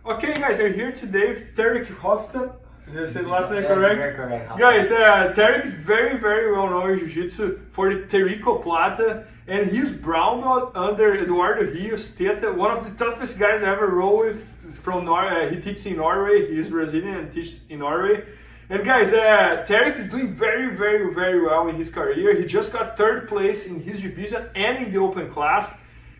Okay, guys, we're here today with Tarik Hopstock. Did I say the last name correct? Very correct. Guys, Tarik is very, very well known in Jiu-Jitsu for the Tarikoplata, and he's brown belt under Eduardo Rios Teta, one of the toughest guys I ever roll with. He's from Norway. He teaches in Norway. He's Brazilian and teaches in Norway. And guys, Tarik is doing very, very, very well in his career. He just got third place in his division and in the open class.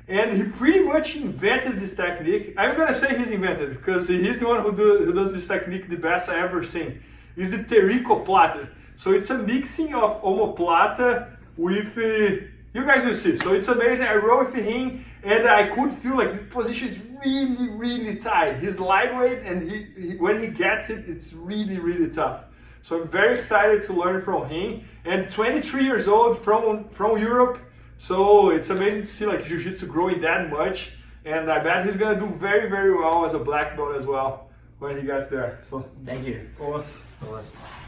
And he pretty much invented this technique. I'm gonna say he's invented because he's the one who does this technique the best I ever seen. It's the Tarikoplata. So it's a mixing of omoplata with, you guys will see. So it's amazing. I roll with him and I could feel like this position is really, really tight. He's lightweight and he when he gets it, it's really, really tough. So I'm very excited to learn from him. And 23 years old from Europe. So it's amazing to see like Jiu-Jitsu growing that much, and I bet he's gonna do very, very well as a black belt as well when he gets there. So thank you. Awesome.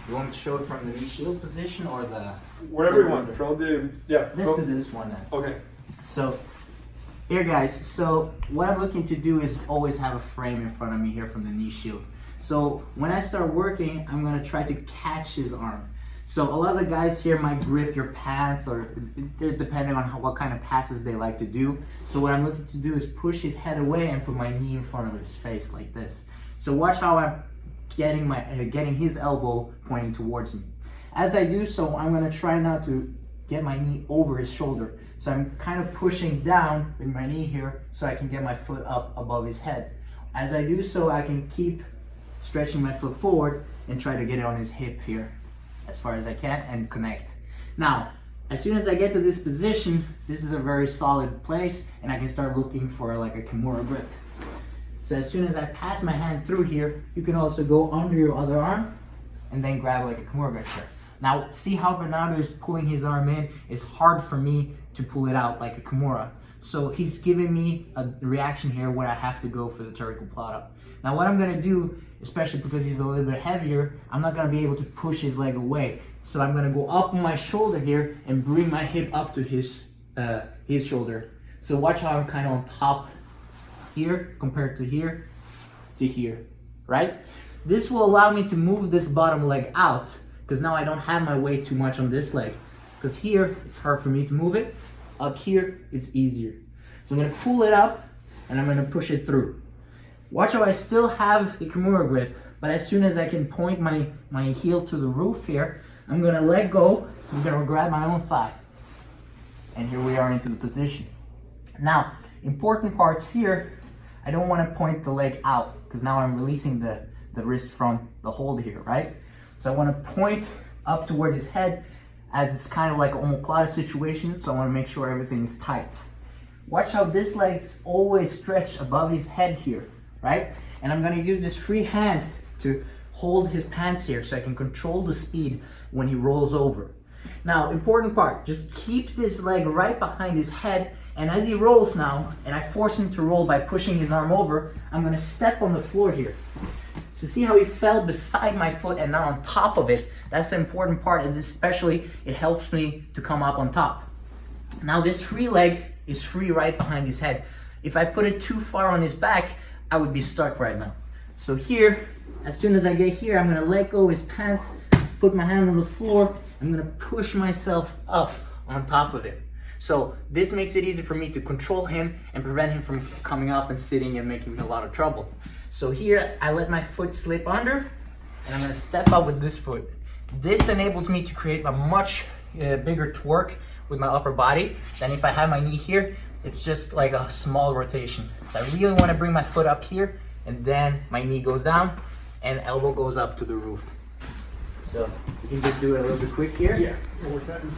You want to show it from the knee shield position or the wherever you want. From the Let's do this one then. Okay. So here, guys. So what I'm looking to do is always have a frame in front of me here from the knee shield. So when I start working, I'm gonna try to catch his arm. So a lot of the guys here might grip your pant, or depending on what kind of passes they like to do. So what I'm looking to do is push his head away and put my knee in front of his face like this. So watch how I'm getting his elbow pointing towards me. As I do so, I'm gonna try not to get my knee over his shoulder. So I'm kind of pushing down with my knee here so I can get my foot up above his head. As I do so, I can keep stretching my foot forward and try to get it on his hip here as far as I can and connect. Now, as soon as I get to this position, this is a very solid place and I can start looking for like a Kimura grip. So as soon as I pass my hand through here, you can also go under your other arm and then grab like a Kimura grip here. Now, see how Bernardo is pulling his arm in? It's hard for me to pull it out like a Kimura. So he's giving me a reaction here where I have to go for the Tarikoplata. Now what I'm gonna do, especially because he's a little bit heavier, I'm not gonna be able to push his leg away. So I'm gonna go up on my shoulder here and bring my hip up to his shoulder. So watch how I'm kind of on top here compared to here, right? This will allow me to move this bottom leg out because now I don't have my weight too much on this leg. Because here, it's hard for me to move it. Up here, it's easier. So I'm gonna pull it up and I'm gonna push it through. Watch how I still have the Kimura grip, but as soon as I can point my heel to the roof here, I'm gonna let go, I'm gonna grab my own thigh. And here we are into the position. Now, important parts here, I don't wanna point the leg out, because now I'm releasing the wrist from the hold here, right? So I wanna point up towards his head, as it's kind of like an omoplata situation, so I wanna make sure everything is tight. Watch how this leg's always stretched above his head here. Right? And I'm gonna use this free hand to hold his pants here so I can control the speed when he rolls over. Now, important part, just keep this leg right behind his head, and as he rolls now, and I force him to roll by pushing his arm over, I'm gonna step on the floor here. So see how he fell beside my foot and now on top of it? That's the important part, and especially it helps me to come up on top. Now this free leg is free right behind his head. If I put it too far on his back, I would be stuck right now. So here, as soon as I get here, I'm gonna let go of his pants, put my hand on the floor, I'm gonna push myself up on top of it. So this makes it easy for me to control him and prevent him from coming up and sitting and making me a lot of trouble. So here, I let my foot slip under, and I'm gonna step up with this foot. This enables me to create a much bigger torque with my upper body than if I have my knee here. It's just like a small rotation. So I really want to bring my foot up here, and then my knee goes down and elbow goes up to the roof. So you can just do it a little bit quick here. Yeah, one more time.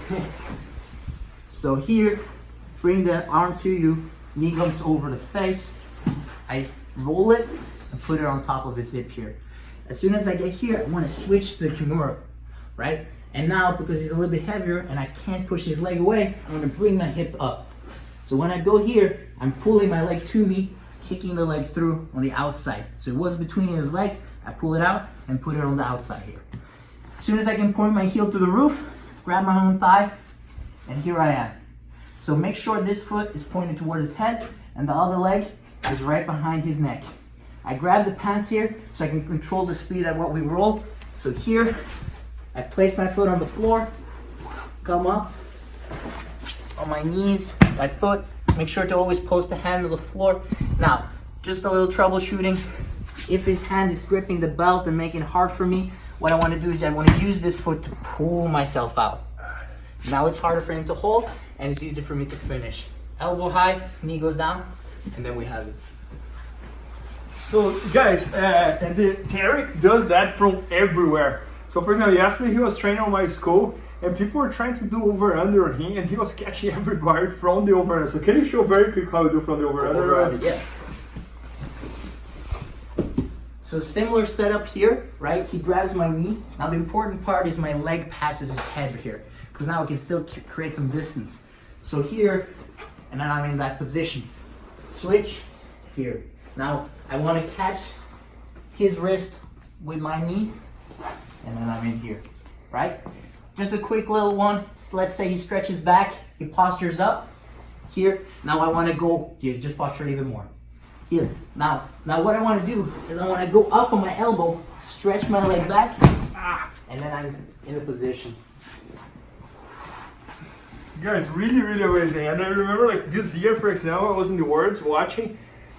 So here, bring the arm to you, knee comes over the face. I roll it and put it on top of his hip here. As soon as I get here, I want to switch to the Kimura, right? And now, because he's a little bit heavier and I can't push his leg away, I'm going to bring my hip up. So when I go here, I'm pulling my leg to me, kicking the leg through on the outside. So it was between his legs, I pull it out and put it on the outside here. As soon as I can point my heel to the roof, grab my own thigh, and here I am. So make sure this foot is pointed towards his head and the other leg is right behind his neck. I grab the pants here so I can control the speed at what we roll. So here, I place my foot on the floor, come up, on my knees, my foot, make sure to always post the hand on the floor. Now, just a little troubleshooting. If his hand is gripping the belt and making it hard for me, what I want to do is I want to use this foot to pull myself out. Now it's harder for him to hold, and it's easier for me to finish. Elbow high, knee goes down, and then we have it. So guys, and Tarik does that from everywhere. So for example, yesterday he was training on my school, and people were trying to do over-under on him, and he was catching every guard from the over-under. So can you show very quick how you do from the over-under? Yeah. So similar setup here, right? He grabs my knee. Now the important part is my leg passes his head here, because now I can still create some distance. So here, and then I'm in that position. Switch, here. Now I want to catch his wrist with my knee, and then I'm in here, right? Just a quick little one. So let's say he stretches back, he postures up, here. Now I want to go, just posture even more. Here. Now what I want to do is I want to go up on my elbow, stretch my leg back, and then I'm in a position. Guys, really, really amazing. And I remember like this year, for example, I was in the Worlds watching,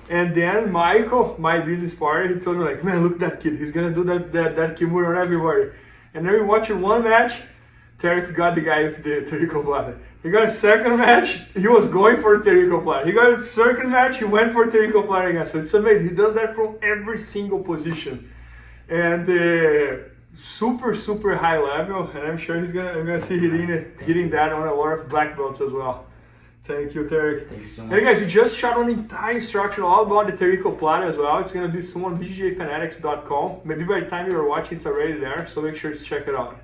and then Michael, my business partner, he told me like, man, look at that kid. He's gonna do that Kimura on everybody. And then we watched one match, Tarik got the guy with the Tarikoplata. He got a second match, he was going for Tarikoplata. He got a second match, he went for Tarikoplata again. So it's amazing. He does that from every single position. And super, super high level. And I'm sure I'm gonna see hitting that on a lot of black belts as well. Thank you, Tarik. Thank you so much. And guys, we just shot an entire instruction all about the Tarikoplata as well. It's gonna be soon on BJJFanatics.com. Maybe by the time you're watching, it's already there. So make sure to check it out.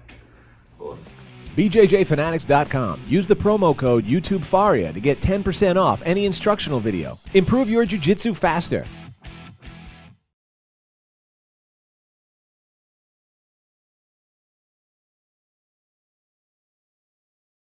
Awesome. BJJFanatics.com. Use the promo code YouTubeFaria to get 10% off any instructional video. Improve your jiu-jitsu faster.